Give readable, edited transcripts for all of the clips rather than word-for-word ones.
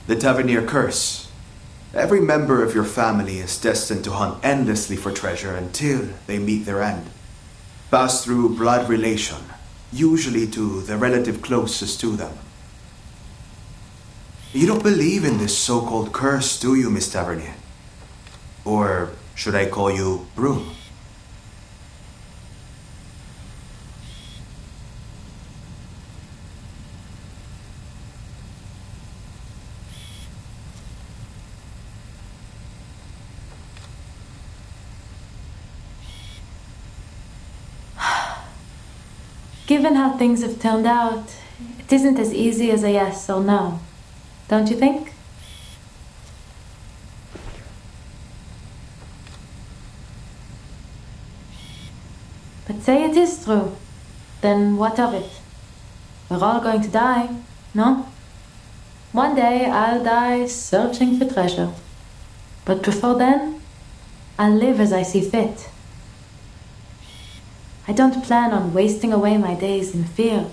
The Tavernier Curse. Every member of your family is destined to hunt endlessly for treasure until they meet their end. Pass through blood relation, usually to the relative closest to them. You don't believe in this so-called curse, do you, Miss Tavernier? Or should I call you Broom? Given how things have turned out, it isn't as easy as a yes or no. Don't you think? But say it is true, then what of it? We're all going to die, no? One day I'll die searching for treasure. But before then, I'll live as I see fit. I don't plan on wasting away my days in fear.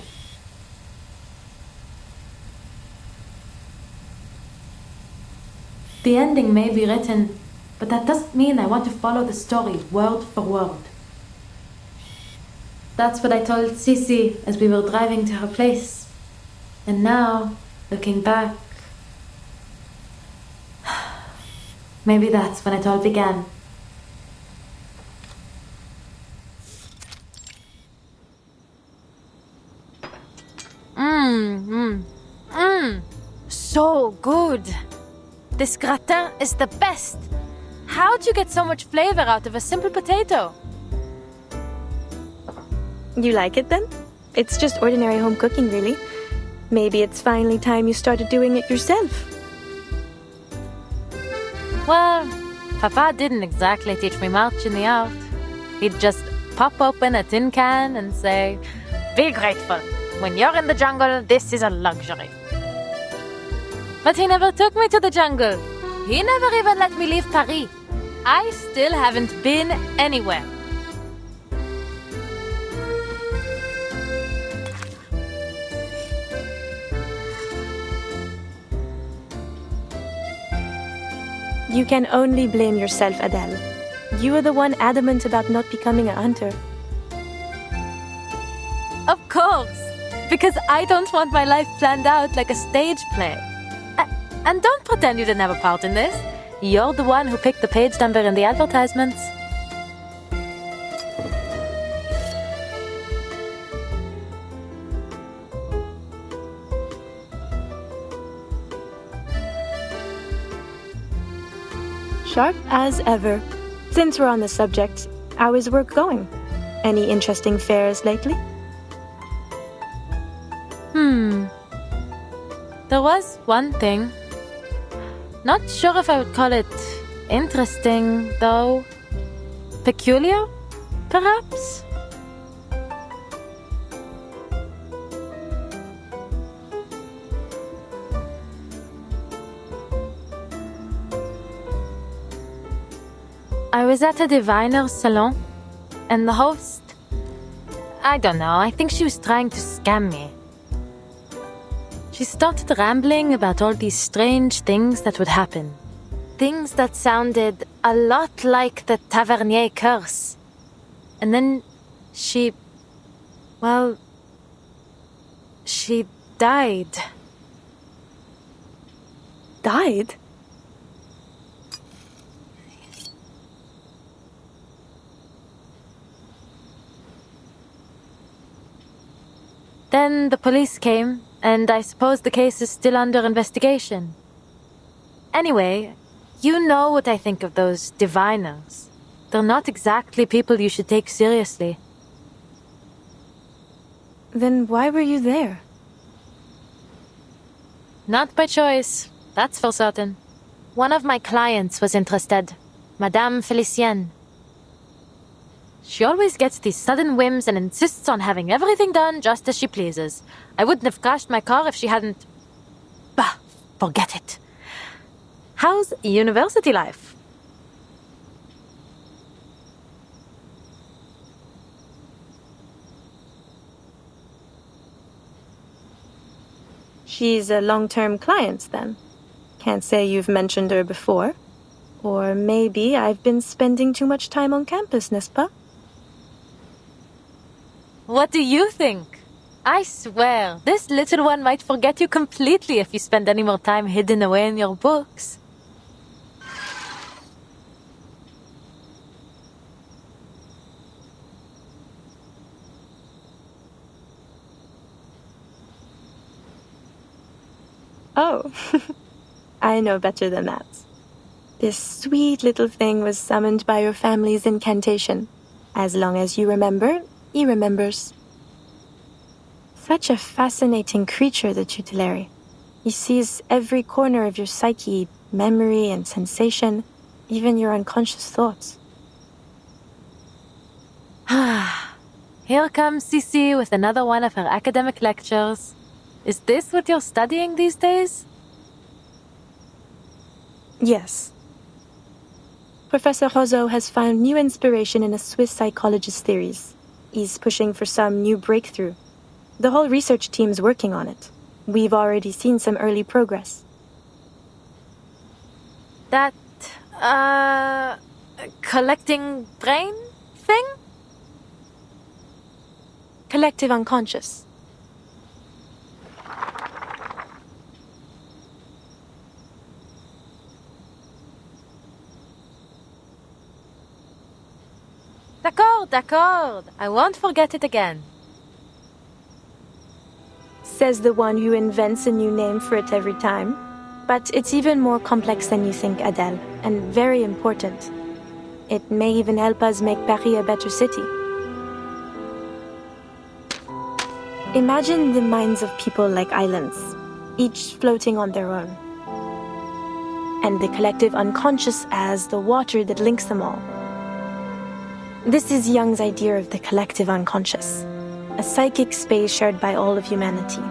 The ending may be written, but that doesn't mean I want to follow the story word for word. That's what I told Sisi as we were driving to her place. And now, looking back, maybe that's when it all began. So good. This gratin is the best. How'd you get so much flavor out of a simple potato? You like it then? It's just ordinary home cooking, really. Maybe it's finally time you started doing it yourself. Well, Papa didn't exactly teach me much in the art. He'd just pop open a tin can and say, "Be grateful. When you're in the jungle, this is a luxury." But he never took me to the jungle. He never even let me leave Paris. I still haven't been anywhere. You can only blame yourself, Adele. You were the one adamant about not becoming a hunter. Of course, because I don't want my life planned out like a stage play. And don't pretend you didn't have a part in this. You're the one who picked the page number in the advertisements. Sharp as ever. Since we're on the subject, how is work going? Any interesting fairs lately? There was one thing. Not sure if I would call it interesting, though. Peculiar, perhaps? I was at a diviner's salon, and the host, I don't know, I think she was trying to scam me. She started rambling about all these strange things that would happen. Things that sounded a lot like the Tavernier curse. And then she died. Died? Then the police came, and I suppose the case is still under investigation. Anyway, you know what I think of those diviners. They're not exactly people you should take seriously. Then why were you there? Not by choice, that's for certain. One of my clients was interested, Madame Felicienne. She always gets these sudden whims and insists on having everything done just as she pleases. I wouldn't have crashed my car if she hadn't... Bah, forget it. How's university life? She's a long-term client, then? Can't say you've mentioned her before. Or maybe I've been spending too much time on campus, n'est-ce pas? What do you think? I swear, this little one might forget you completely if you spend any more time hidden away in your books. Oh, I know better than that. This sweet little thing was summoned by your family's incantation. As long as you remember, he remembers. Such a fascinating creature, the tutelary. He sees every corner of your psyche, memory and sensation, even your unconscious thoughts. Here comes Cici with another one of her academic lectures. Is this what you're studying these days? Yes. Professor Roseau has found new inspiration in a Swiss psychologist's theories. He's pushing for some new breakthrough. The whole research team's working on it. We've already seen some early progress. That, collecting brain thing? Collective unconscious. D'accord. I won't forget it again. Says the one who invents a new name for it every time. But it's even more complex than you think, Adele, and very important. It may even help us make Paris a better city. Imagine the minds of people like islands, each floating on their own. And the collective unconscious as the water that links them all. This is Jung's idea of the collective unconscious, a psychic space shared by all of humanity.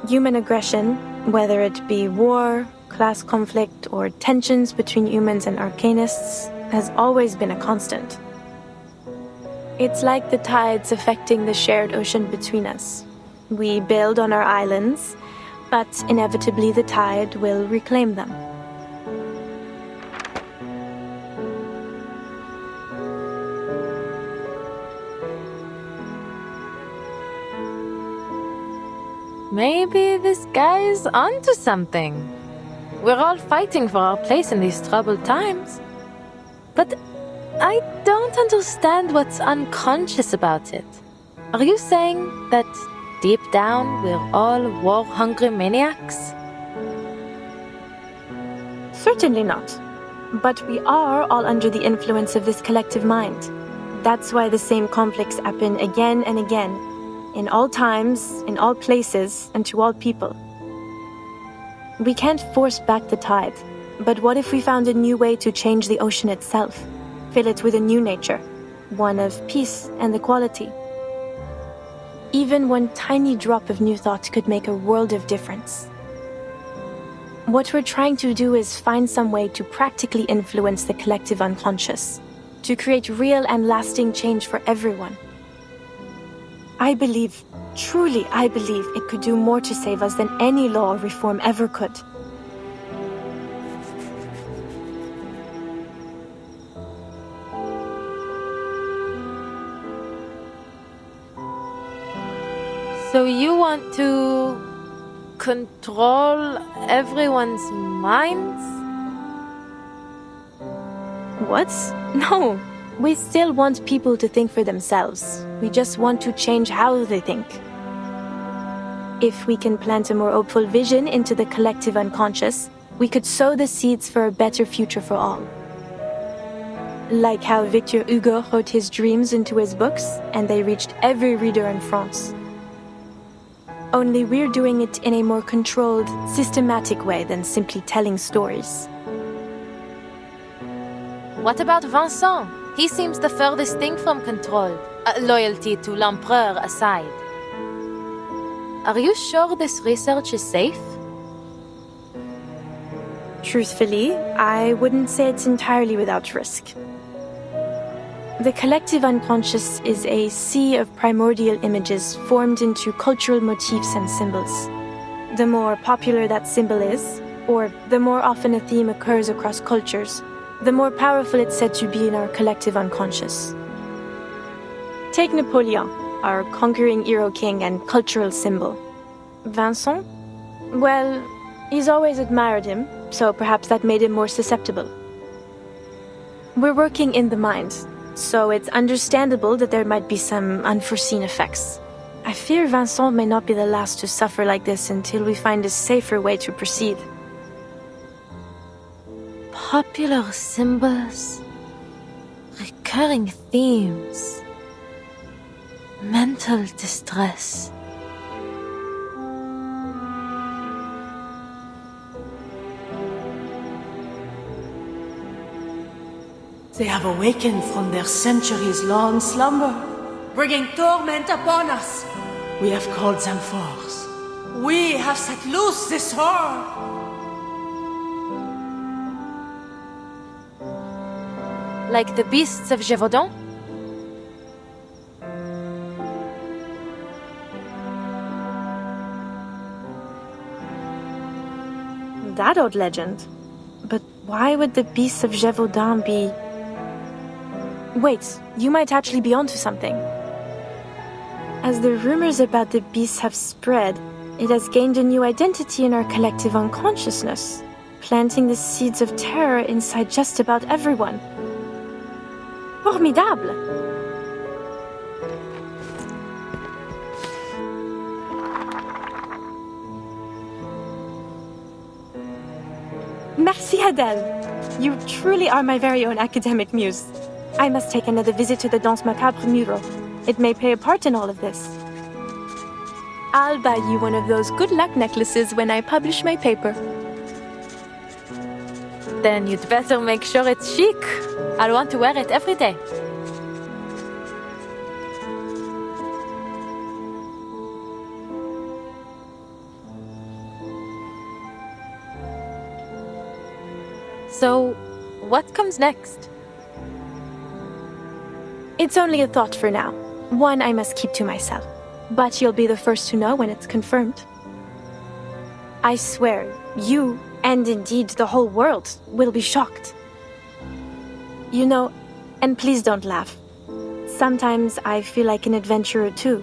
Human aggression, whether it be war, class conflict, or tensions between humans and arcanists, has always been a constant. It's like the tides affecting the shared ocean between us. We build on our islands, but inevitably the tide will reclaim them. Maybe this guy's onto something. We're all fighting for our place in these troubled times. But I don't understand what's unconscious about it. Are you saying that deep down we're all war-hungry maniacs? Certainly not. But we are all under the influence of this collective mind. That's why the same conflicts happen again and again, in all times, in all places, and to all people. We can't force back the tide, but what if we found a new way to change the ocean itself? Fill it with a new nature, one of peace and equality. Even one tiny drop of new thought could make a world of difference. What we're trying to do is find some way to practically influence the collective unconscious, to create real and lasting change for everyone. I believe, truly I believe, it could do more to save us than any law or reform ever could. So you want to control everyone's minds? What? No. We still want people to think for themselves. We just want to change how they think. If we can plant a more hopeful vision into the collective unconscious, we could sow the seeds for a better future for all. Like how Victor Hugo wrote his dreams into his books, and they reached every reader in France. Only we're doing it in a more controlled, systematic way than simply telling stories. What about Vincent? He seems the furthest thing from control, loyalty to l'Empereur aside. Are you sure this research is safe? Truthfully, I wouldn't say it's entirely without risk. The collective unconscious is a sea of primordial images formed into cultural motifs and symbols. The more popular that symbol is, or the more often a theme occurs across cultures, the more powerful it's said to be in our collective unconscious. Take Napoleon, our conquering hero king and cultural symbol. Vincent? Well, he's always admired him, so perhaps that made him more susceptible. We're working in the mind, so it's understandable that there might be some unforeseen effects. I fear Vincent may not be the last to suffer like this until we find a safer way to proceed. Popular symbols, recurring themes, mental distress. They have awakened from their centuries-long slumber, bringing torment upon us. We have called them forth. We have set loose this horde. Like the beasts of Gévaudan? That old legend. But why would the beasts of Gévaudan be... Wait, you might actually be onto something. As the rumors about the beasts have spread, it has gained a new identity in our collective unconsciousness, planting the seeds of terror inside just about everyone. Formidable! Merci, Adèle. You truly are my very own academic muse. I must take another visit to the Danse Macabre mural. It may play a part in all of this. I'll buy you one of those good luck necklaces when I publish my paper. Then you'd better make sure it's chic. I'll want to wear it every day. So, what comes next? It's only a thought for now. One I must keep to myself. But you'll be the first to know when it's confirmed. I swear, you, and indeed the whole world, will be shocked. You know, and please don't laugh. Sometimes I feel like an adventurer too,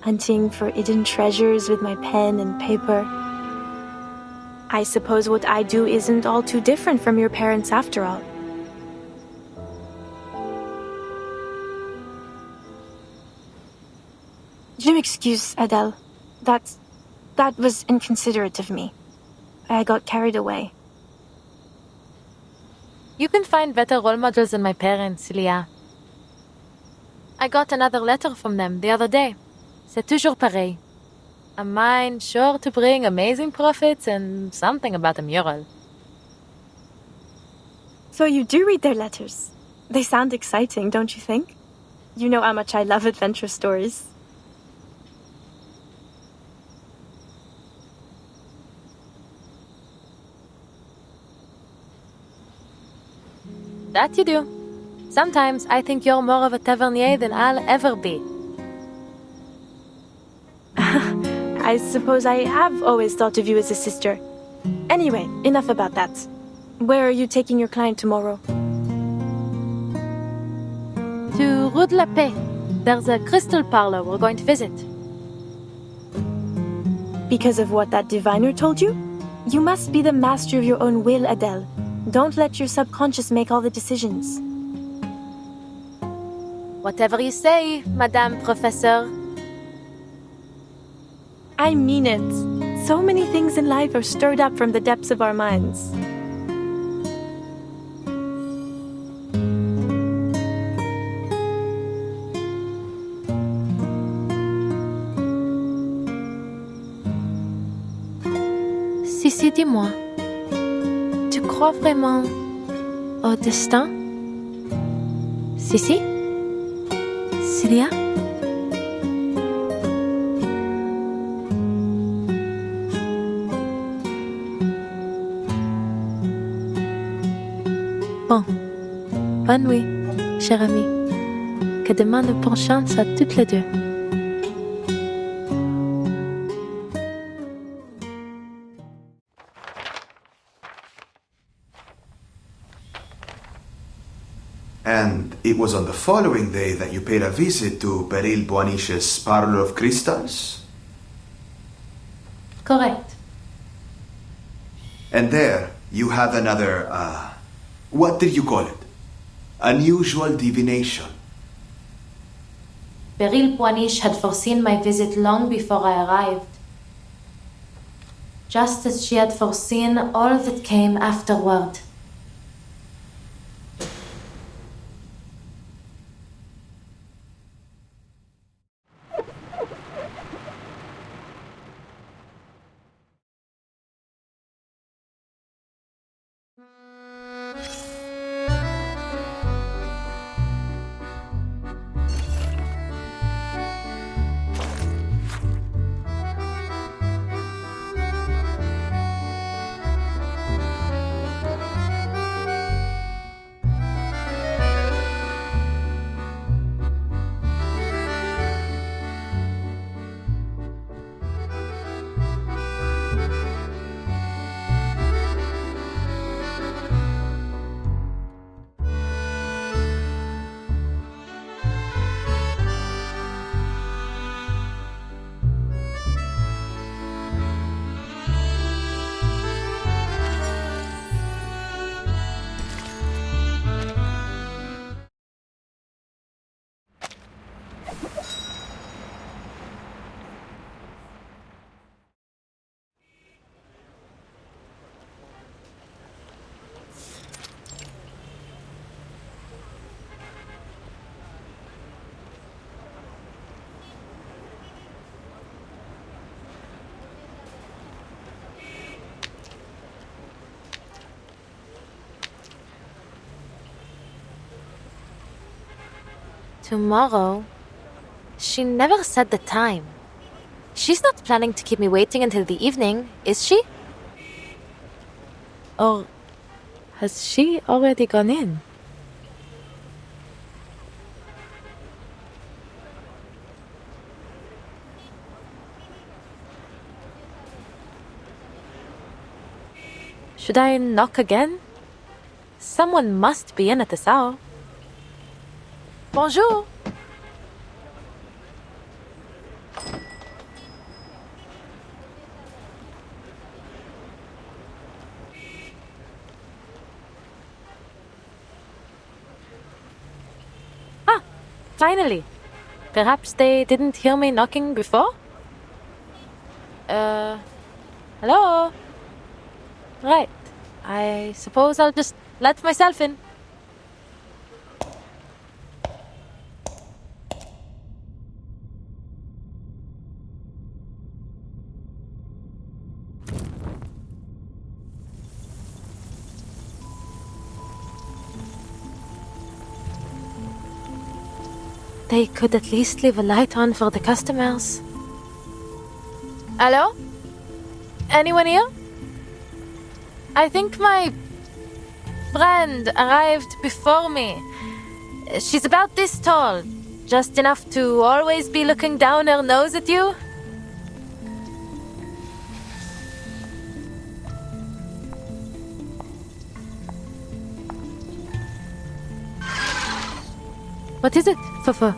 hunting for hidden treasures with my pen and paper. I suppose what I do isn't all too different from your parents after all. Do excuse, Adèle. That was inconsiderate of me. I got carried away. You can find better role models than my parents, Leah. I got another letter from them the other day. C'est toujours pareil. A mind sure to bring amazing profits and something about a mural. So you do read their letters. They sound exciting, don't you think? You know how much I love adventure stories. That you do. Sometimes I think you're more of a tavernier than I'll ever be. I suppose I have always thought of you as a sister. Anyway, enough about that. Where are you taking your client tomorrow? To Rue de la Paix. There's a crystal parlor we're going to visit. Because of what that diviner told you? You must be the master of your own will, Adèle. Don't let your subconscious make all the decisions. Whatever you say, Madame Professeur. I mean it. So many things in life are stirred up from the depths of our minds. Sissi, dis-moi. Tu crois vraiment au destin? Sissi? Cilia? Bon. Bonne nuit, chère amie. Que demain nous bonne chance à toutes les deux. And it was on the following day that you paid a visit to Peril Boanish's Parlor of Crystals? Correct. And there, you have another, what did you call it? Unusual divination. Peril Boanish had foreseen my visit long before I arrived, just as she had foreseen all that came afterward. Tomorrow? She never said the time. She's not planning to keep me waiting until the evening, is she? Or has she already gone in? Should I knock again? Someone must be in at this hour. Bonjour! Ah, finally! Perhaps they didn't hear me knocking before? Hello? Right. I suppose I'll just let myself in. They could at least leave a light on for the customers. Hello? Anyone here? I think my friend arrived before me. She's about this tall, just enough to always be looking down her nose at you. What is it, Fufu?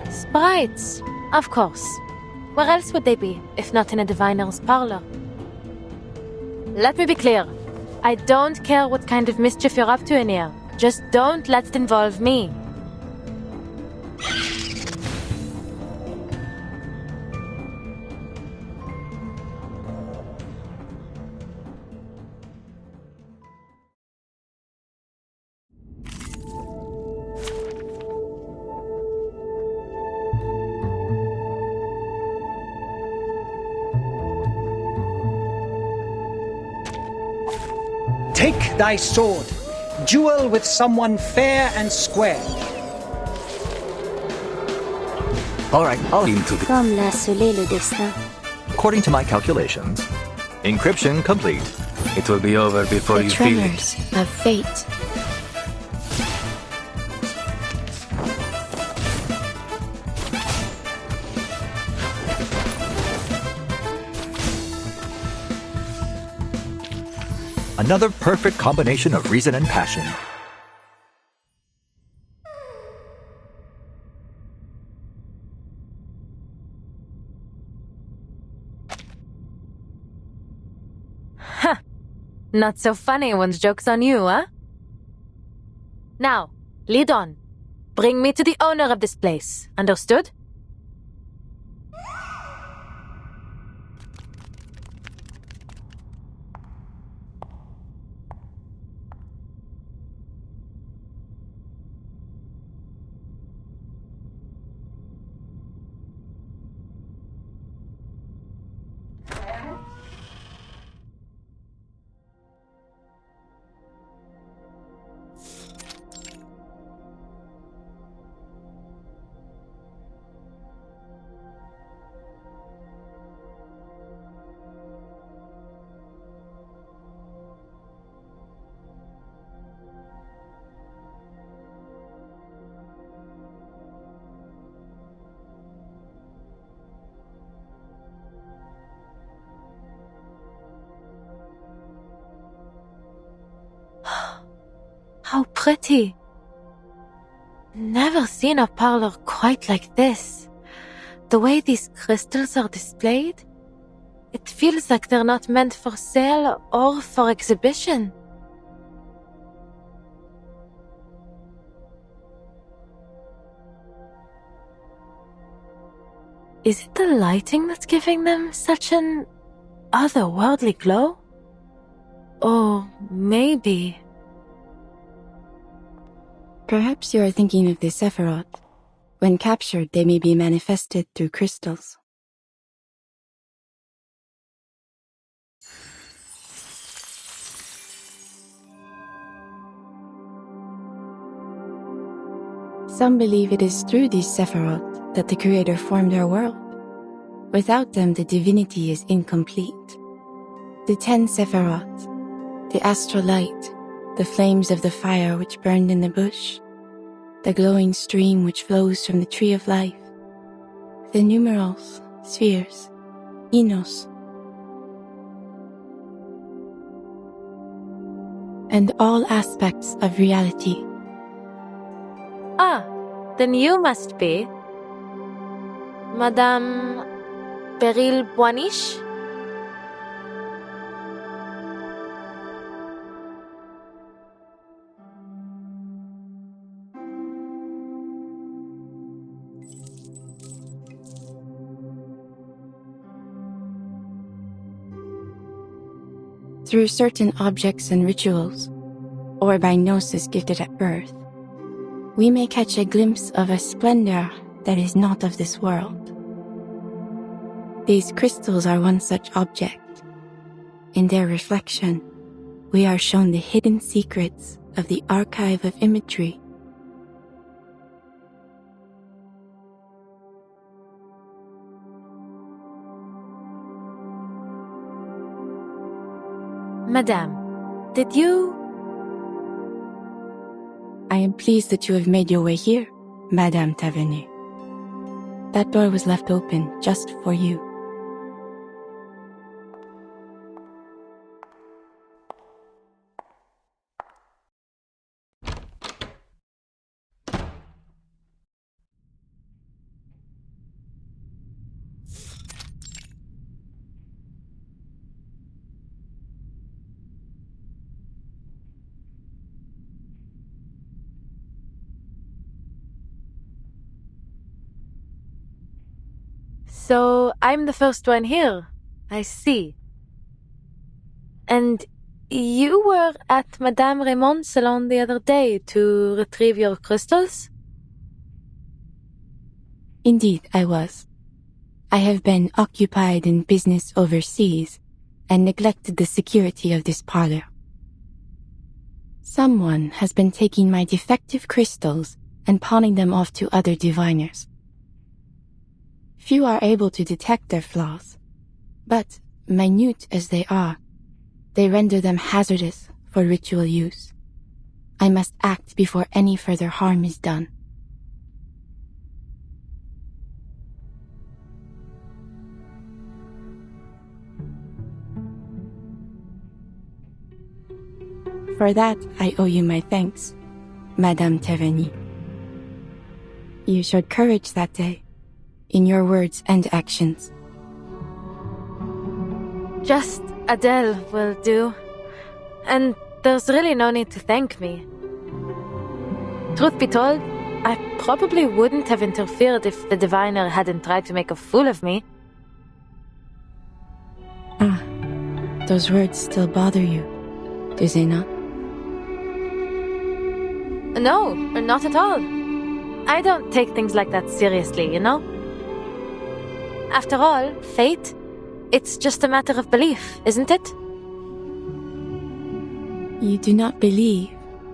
Sprites, of course. Where else would they be, if not in a diviner's parlor? Let me be clear. I don't care what kind of mischief you're up to in here. Just don't let it involve me. Take thy sword, duel with someone fair and square. All right, I'll into the... Comme l'a scellé le destin. According to my calculations, encryption complete. It will be over before The you feel it. tremors of fate. Another perfect combination of reason and passion. Not so funny when the joke's on you, huh? Now, lead on. Bring me to the owner of this place. Understood? How pretty. Never seen a parlor quite like this. The way these crystals are displayed, it feels like they're not meant for sale or for exhibition. Is it the lighting that's giving them such an otherworldly glow? Or maybe... Perhaps you are thinking of the Sephiroth. When captured, they may be manifested through crystals. Some believe it is through these Sephiroth that the Creator formed our world. Without them, the divinity is incomplete. The 10 Sephiroth, the astral light, the flames of the fire which burned in the bush, the glowing stream which flows from the tree of life, the numerals, spheres, Enos, and all aspects of reality. Ah, then you must be Madame Beryl Boiniche? Through certain objects and rituals, or by gnosis gifted at birth, we may catch a glimpse of a splendor that is not of this world. These crystals are one such object. In their reflection, we are shown the hidden secrets of the archive of imagery. Madame, did you... I am pleased that you have made your way here, Madame Tavernier. That door was left open just for you. So, I'm the first one here. I see. And you were at Madame Raymond's salon the other day to retrieve your crystals? Indeed, I was. I have been occupied in business overseas and neglected the security of this parlor. Someone has been taking my defective crystals and pawning them off to other diviners. Few are able to detect their flaws, but, minute as they are, they render them hazardous for ritual use. I must act before any further harm is done. For that, I owe you my thanks, Madame Taverny. You showed courage that day, in your words and actions. Just Adele will do. And there's really no need to thank me. Truth be told, I probably wouldn't have interfered if the diviner hadn't tried to make a fool of me. Ah, those words still bother you, do they not? No, not at all. I don't take things like that seriously, you know? After all, fate, it's just a matter of belief, isn't it? You do not believe,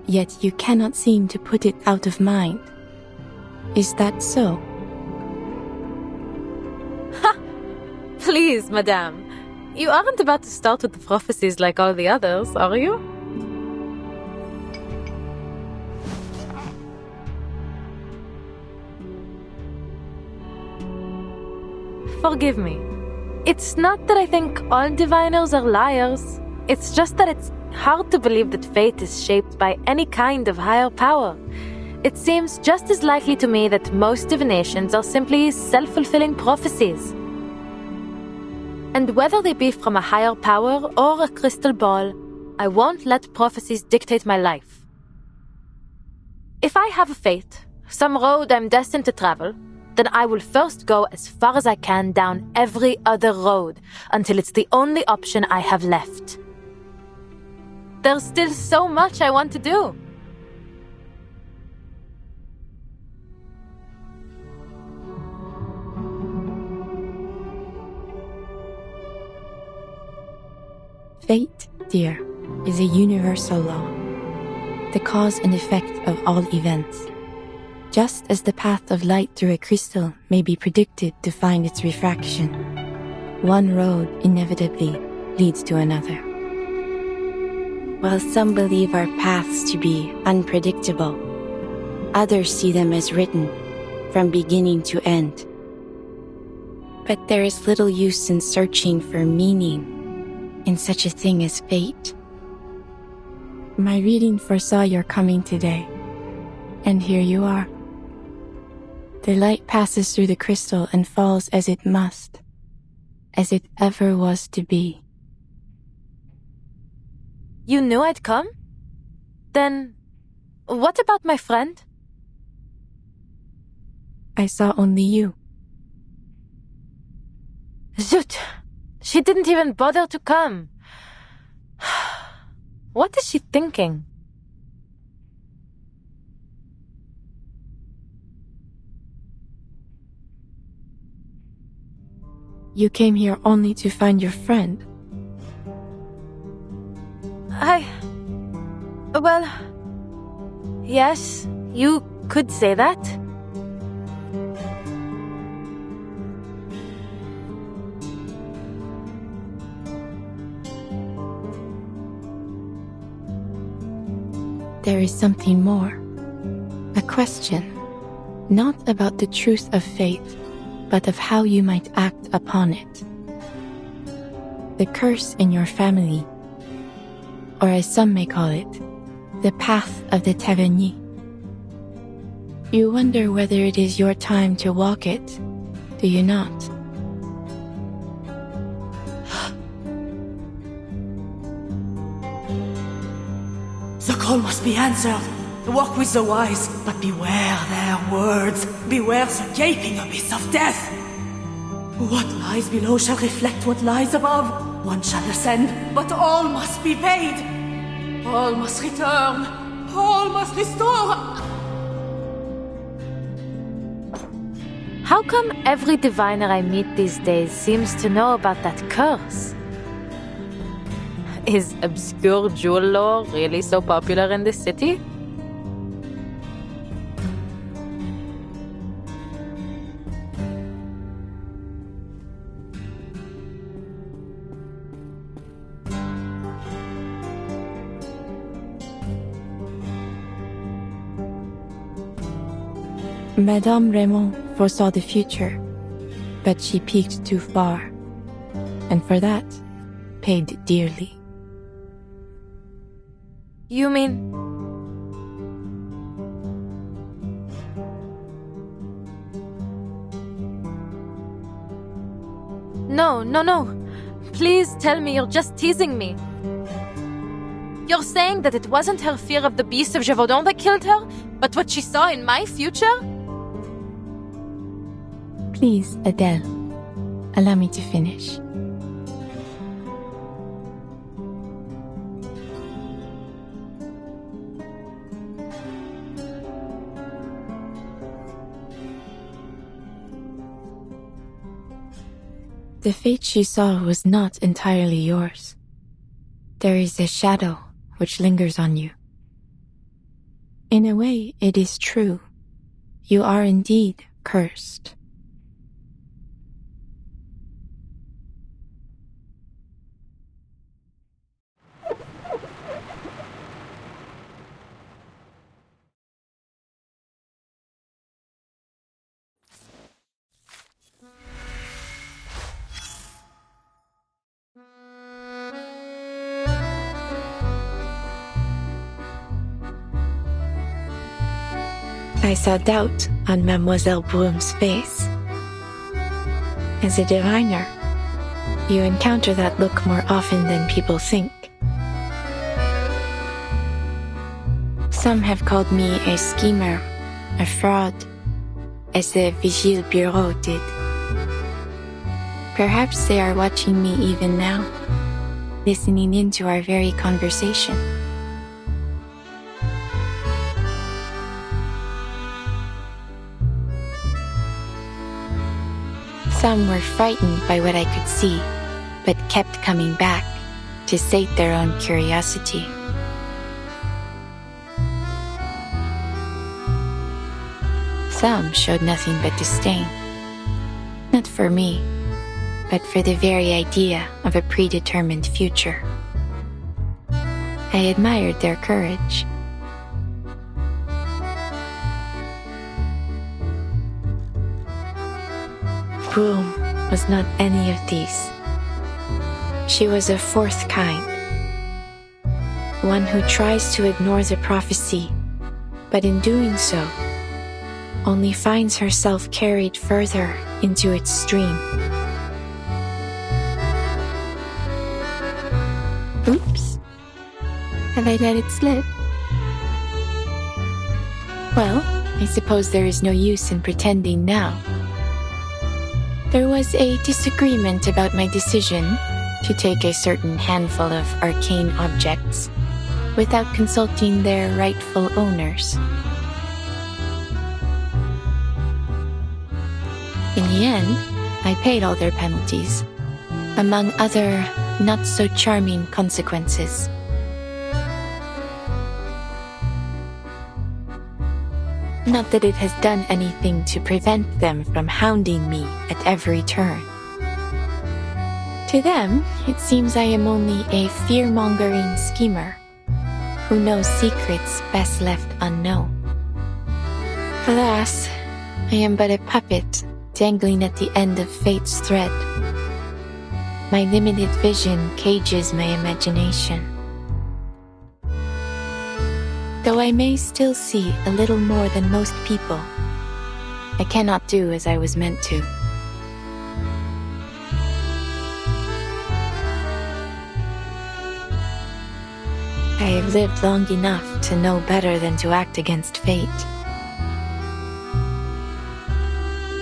yet you cannot seem to put it out of mind. Is that so? Ha! Please, madame. You aren't about to start with the prophecies like all the others, are you? Forgive me. It's not that I think all diviners are liars. It's just that it's hard to believe that fate is shaped by any kind of higher power. It seems just as likely to me that most divinations are simply self-fulfilling prophecies. And whether they be from a higher power or a crystal ball, I won't let prophecies dictate my life. If I have a fate, some road I'm destined to travel, then I will first go as far as I can down every other road until it's the only option I have left. There's still so much I want to do. Fate, dear, is a universal law, the cause and effect of all events. Just as the path of light through a crystal may be predicted to find its refraction, one road inevitably leads to another. While some believe our paths to be unpredictable, others see them as written, from beginning to end. But there is little use in searching for meaning in such a thing as fate. My reading foresaw your coming today, and here you are. The light passes through the crystal and falls as it must, as it ever was to be. You knew I'd come? Then, what about my friend? I saw only you. Zut! She didn't even bother to come. What is she thinking? You came here only to find your friend. Well, yes, you could say that. There is something more. A question, not about the truth of fate, but of how you might act upon it. The curse in your family, or as some may call it, the path of the Taverny. You wonder whether it is your time to walk it, do you not? The call must be answered. Walk with the wise, but beware their words. Beware the gaping abyss of death. What lies below shall reflect what lies above. One shall ascend, but all must be paid. All must return. All must restore. How come every diviner I meet these days seems to know about that curse? Is obscure jewel lore really so popular in this city? Madame Raymond foresaw the future, but she peeked too far, and for that, paid dearly. You mean... No. Please tell me you're just teasing me. You're saying that it wasn't her fear of the beast of Gévaudan that killed her, but what she saw in my future? Please, Adele, allow me to finish. The fate you saw was not entirely yours. There is a shadow which lingers on you. In a way, it is true. You are indeed cursed. I saw doubt on Mademoiselle Brum's face. As a diviner, you encounter that look more often than people think. Some have called me a schemer, a fraud, as the Vigile Bureau did. Perhaps they are watching me even now, listening into our very conversation. Some were frightened by what I could see, but kept coming back to sate their own curiosity. Some showed nothing but disdain, not for me, but for the very idea of a predetermined future. I admired their courage. Broom was not any of these. She was a fourth kind, one who tries to ignore the prophecy, but in doing so, only finds herself carried further into its stream. Oops. Have I let it slip? Well, I suppose there is no use in pretending now. There was a disagreement about my decision to take a certain handful of arcane objects without consulting their rightful owners. In the end, I paid all their penalties, among other not-so-charming consequences. Not that it has done anything to prevent them from hounding me at every turn. To them, it seems I am only a fear-mongering schemer who knows secrets best left unknown. Alas, I am but a puppet dangling at the end of fate's thread. My limited vision cages my imagination. Though I may still see a little more than most people, I cannot do as I was meant to. I have lived long enough to know better than to act against fate.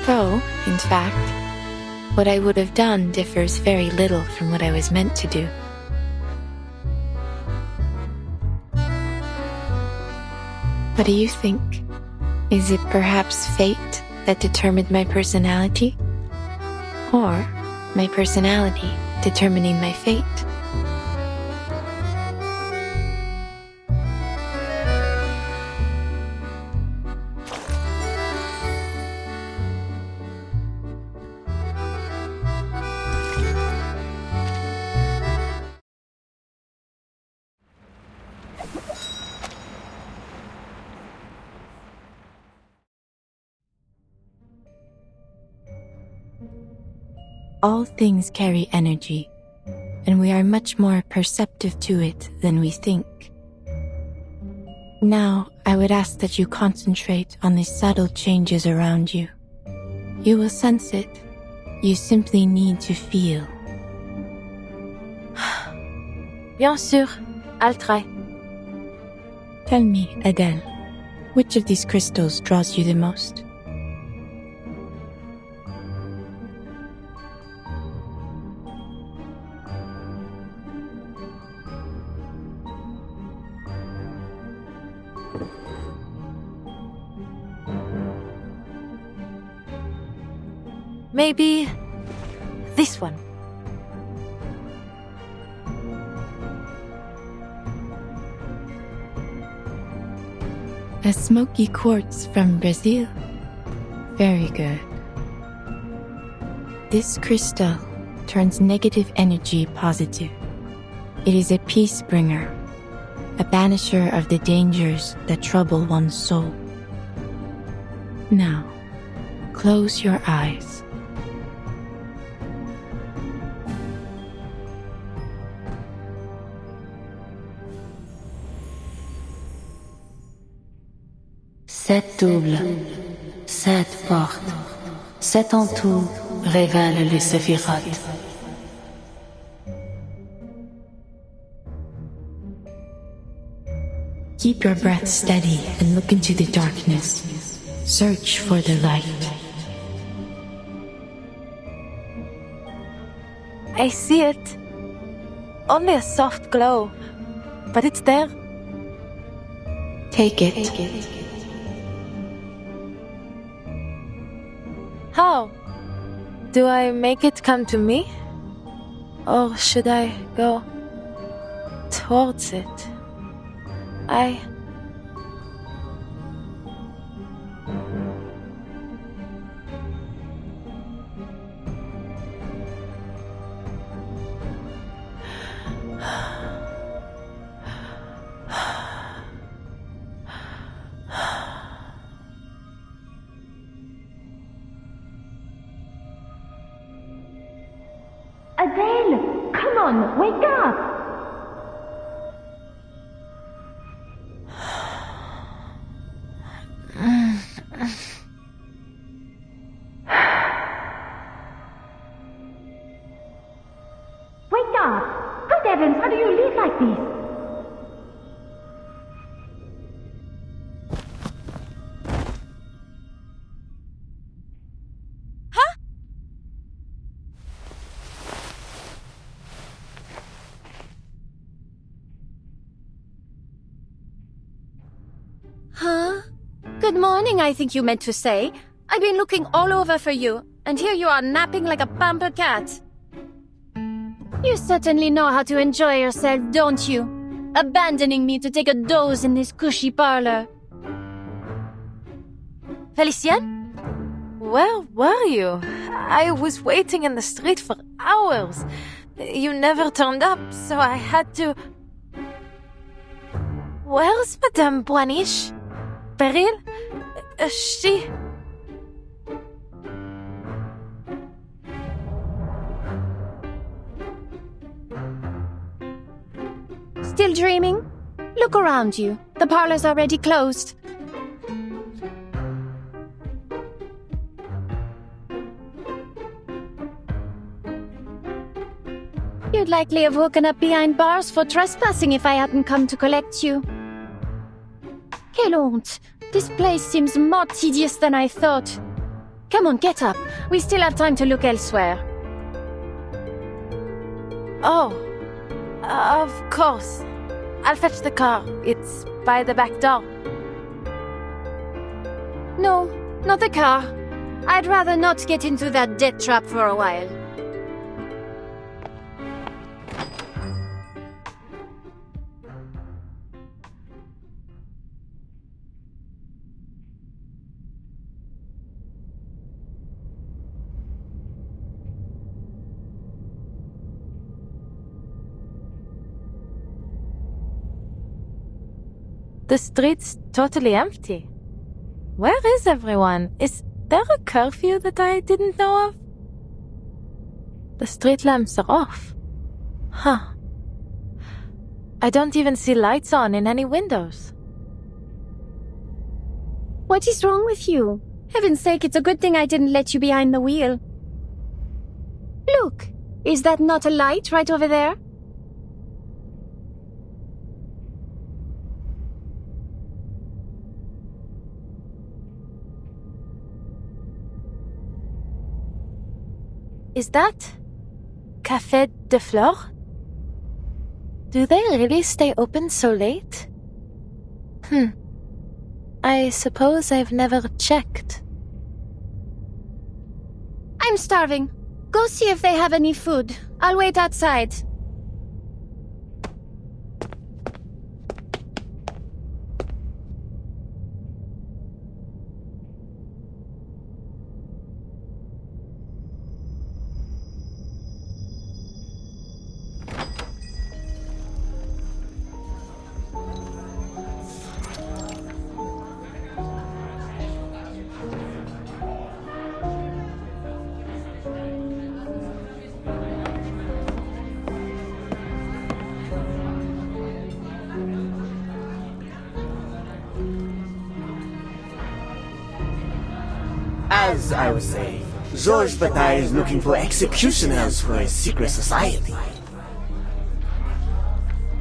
Though, in fact, what I would have done differs very little from what I was meant to do. What do you think? Is it perhaps fate that determined my personality? Or my personality determining my fate? All things carry energy, and we are much more perceptive to it than we think. Now, I would ask that you concentrate on the subtle changes around you. You will sense it. You simply need to feel. Bien sûr, I'll try. Tell me, Adele, which of these crystals draws you the most? Maybe this one. A smoky quartz from Brazil. Very good. This crystal turns negative energy positive. It is a peace bringer, a banisher of the dangers that trouble one's soul. Now, close your eyes. Sept doubles, sept portes, sept en tout révèlent les séphirotes. Keep your breath steady and look into the darkness. Search for the light. I see it. Only a soft glow, but it's there. Take it. How? Do I make it come to me? Or should I go towards it? Adele, come on, wake up! Wake up! Good heavens, how do you live like this? Huh? Good morning, I think you meant to say. I've been looking all over for you, and here you are napping like a pampered cat. You certainly know how to enjoy yourself, don't you? Abandoning me to take a doze in this cushy parlor. Felicienne? Where were you? I was waiting in the street for hours. You never turned up, so I had to... Where's Madame Boiniche? Peril? She... Still dreaming? Look around you. The parlor's already closed. You'd likely have woken up behind bars for trespassing if I hadn't come to collect you. Quelle honte! This place seems more tedious than I thought. Come on, get up. We still have time to look elsewhere. Oh, of course. I'll fetch the car. It's by the back door. No, not the car. I'd rather not get into that death trap for a while. The street's totally empty. Where is everyone? Is there a curfew that I didn't know of? The street lamps are off. Huh. I don't even see lights on in any windows. What is wrong with you? Heaven's sake, it's a good thing I didn't let you behind the wheel. Look, is that not a light right over there? Is that Café de Flore? Do they really stay open so late? I suppose I've never checked. I'm starving. Go see if they have any food. I'll wait outside. As I was saying, Georges Bataille is looking for executioners for his secret society.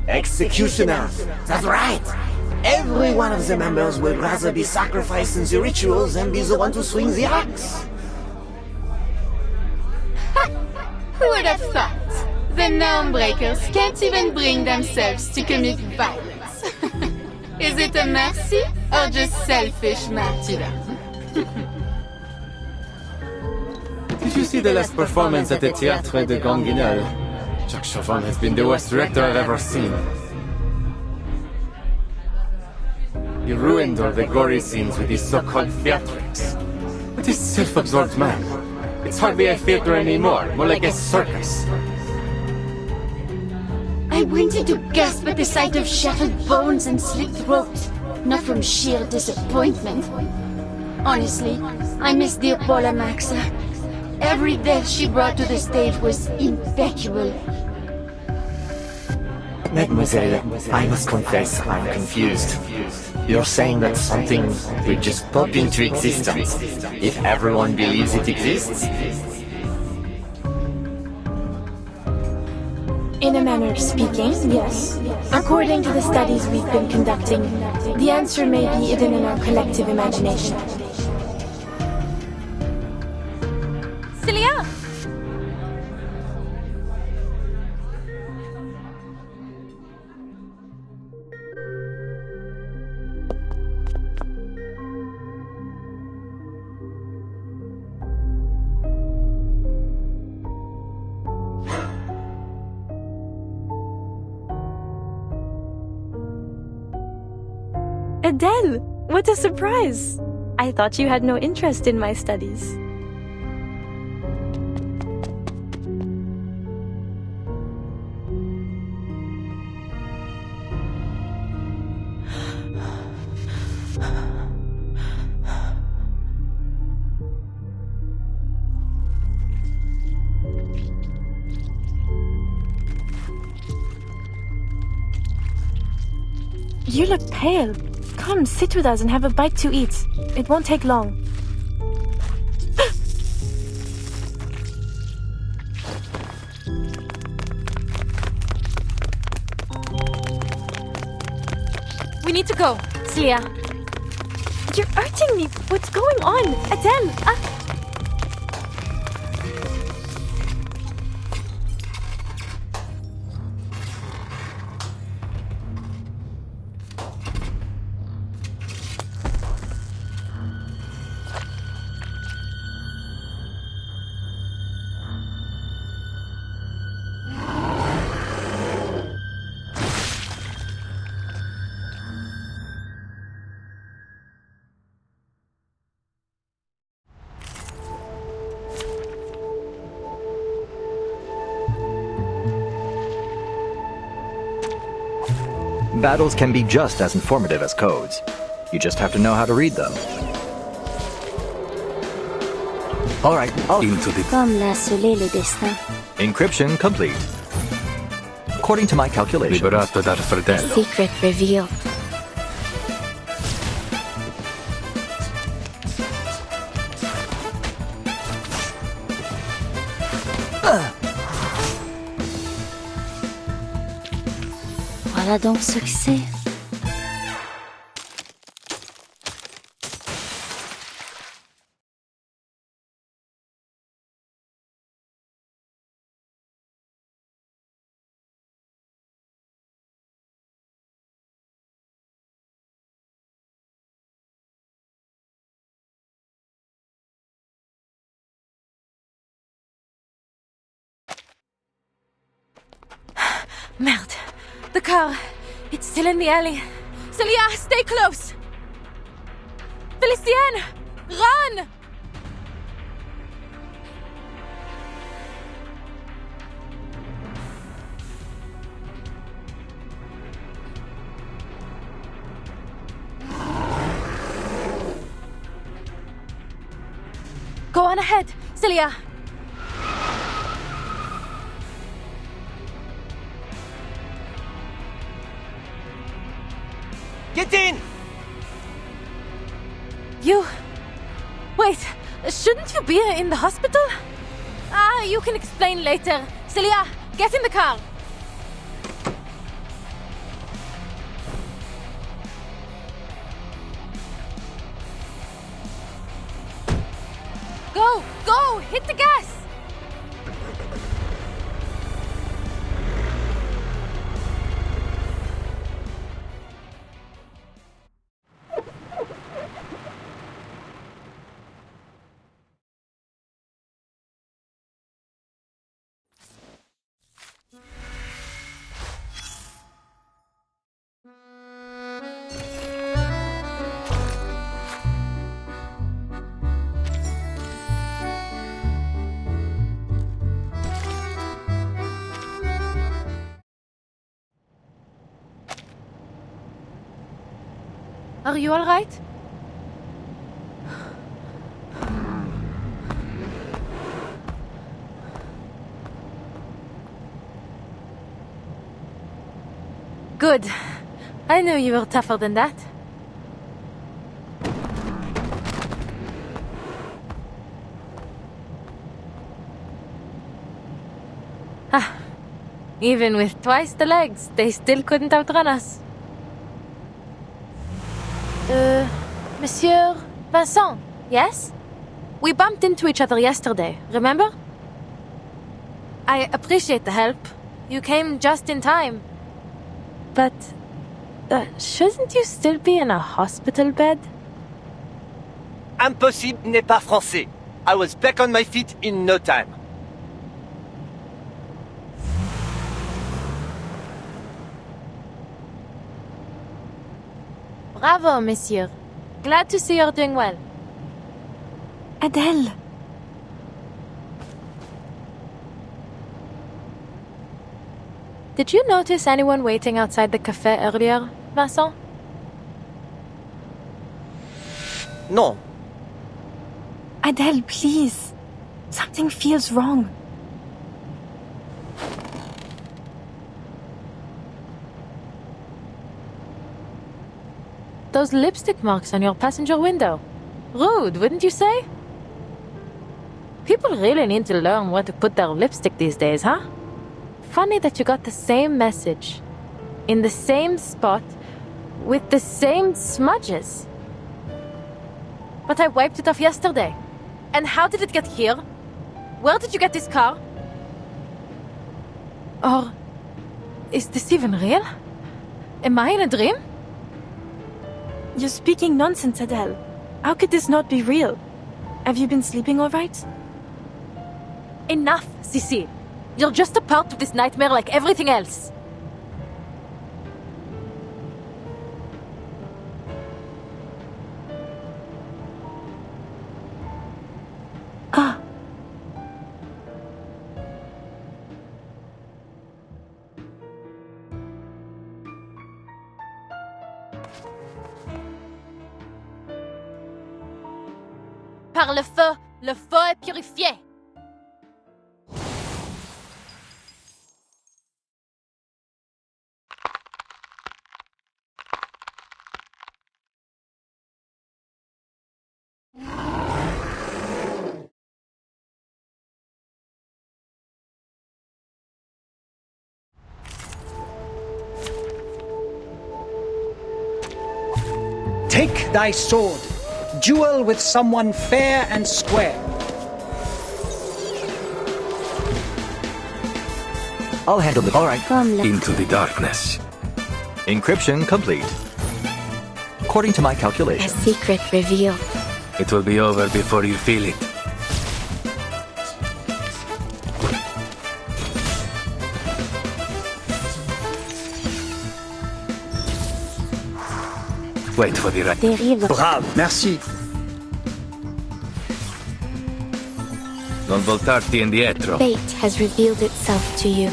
Executioners, that's right! Every one of the members would rather be sacrificed in the rituals than be the one to swing the axe. Who would have thought? The norm breakers can't even bring themselves to commit violence. Is it a mercy or just selfish martyrdom? Did you see the last performance at the Théâtre de Grand Guignol? Jacques Chauvin has been the worst director I've ever seen. He ruined all the gory scenes with his so-called theatrics. But this self-absorbed man, it's hardly a theater anymore, more like a circus. I wanted to gasp at the sight of shattered bones and slit throats, not from sheer disappointment. Honestly, I miss the Apollo Maxa. Every death she brought to the stage was impeccable. Mademoiselle, I must confess I'm confused. You're saying that something will just pop into existence if everyone believes it exists? In a manner of speaking, yes. According to the studies we've been conducting, the answer may be hidden in our collective imagination. Celia! Adele! What a surprise! I thought you had no interest in my studies. You look pale. Come, sit with us and have a bite to eat. It won't take long. We need to go. Celia. You're hurting me. What's going on? Adele! Battles can be just as informative as codes. You just have to know how to read them. All right, into the... Comme l'a scellé le destin. Encryption complete. According to my calculations... Liberato dal fratello. Secret revealed. Voilà donc ce que c'est. Merde. The car. It's still in the alley. Celia, stay close. Felicienne, run! Go on ahead, Celia. Get in! You... Wait, shouldn't you be in the hospital? You can explain later. Celia, get in the car. Go! Hit the gas! Are you all right? Good. I knew you were tougher than that. Even with twice the legs, they still couldn't outrun us. Monsieur Vincent, yes? We bumped into each other yesterday, remember? I appreciate the help. You came just in time. But, shouldn't you still be in a hospital bed? Impossible n'est pas français. I was back on my feet in no time. Bravo, monsieur. Glad to see you're doing well. Adele! Did you notice anyone waiting outside the cafe earlier, Vincent? No. Adele, please. Something feels wrong. Those lipstick marks on your passenger window. Rude, wouldn't you say? People really need to learn where to put their lipstick these days, huh? Funny that you got the same message, in the same spot, with the same smudges. But I wiped it off yesterday. And how did it get here? Where did you get this car? Or is this even real? Am I in a dream? You're speaking nonsense, Adele. How could this not be real? Have you been sleeping all right? Enough, Sissi. You're just a part of this nightmare like everything else. Par le feu est purifié. Take thy sword. Duel with someone fair and square. I'll handle it. All right. Into the darkness. Encryption complete. According to my A calculations, secret revealed. it will be over before you feel it. Wait for the right. Dérive. Bravo. Merci. Non voltarti indietro. Fate has revealed itself to you.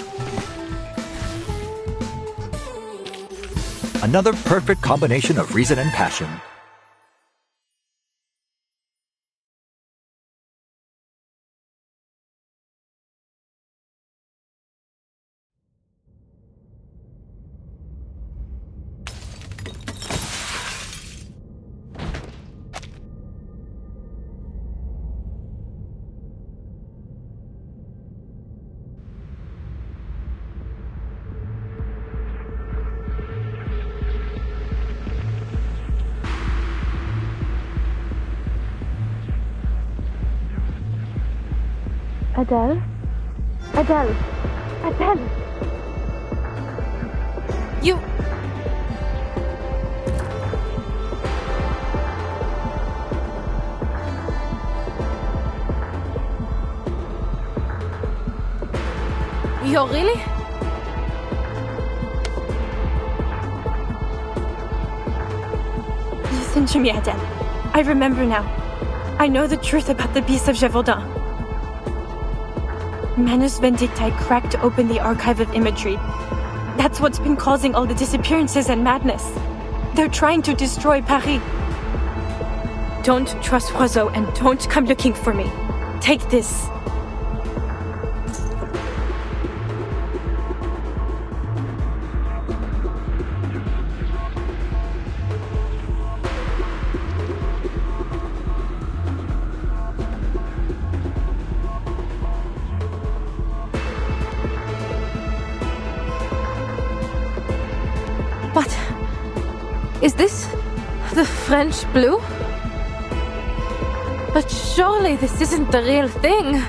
Another perfect combination of reason and passion. Adele? Adele? Adele? You... You're really? Listen to me, Adele. I remember now. I know the truth about the Beast of Gévaudan. Manus Vindicti cracked open the archive of imagery. That's what's been causing all the disappearances and madness. They're trying to destroy Paris. Don't trust Roiseau and don't come looking for me. Take this. What? Is this the French blue? But surely this isn't the real thing.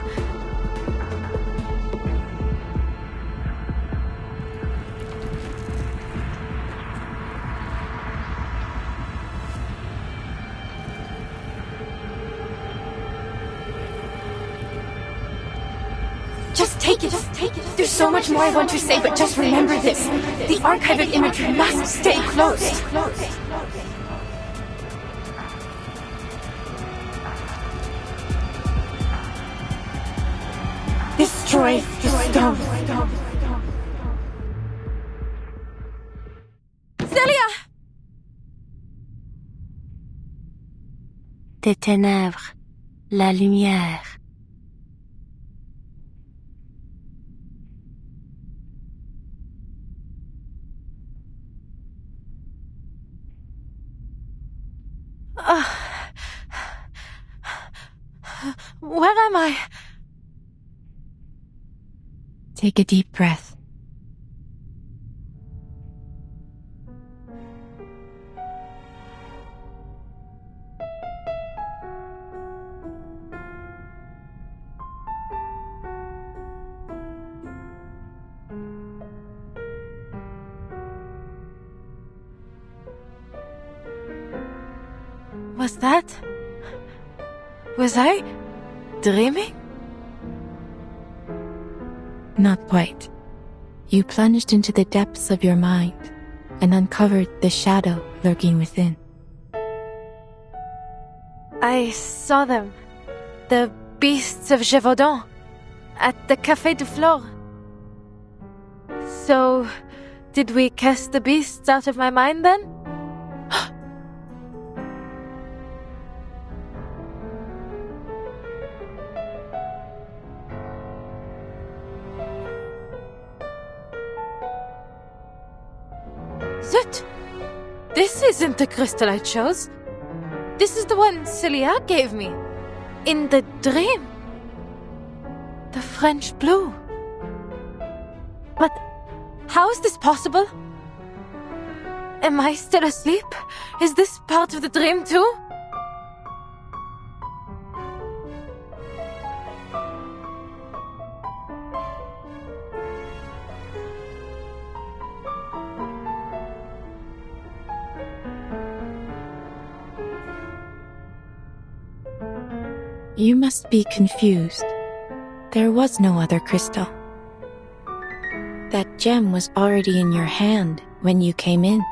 Just take it. There's so much more I want to say, but just remember this. The archive of imagery must stay closed. Destroy the stone. Celia! Des ténèbres, la lumière. Where am I? Take a deep breath. Was I dreaming? Not quite. You plunged into the depths of your mind and uncovered the shadow lurking within. I saw them. The beasts of Gévaudan. At the Café du Flore. So, did we cast the beasts out of my mind then? Zut! This isn't the crystal I chose. This is the one Celia gave me. In the dream. The French blue. But how is this possible? Am I still asleep? Is this part of the dream too? You must be confused. There was no other crystal. That gem was already in your hand when you came in.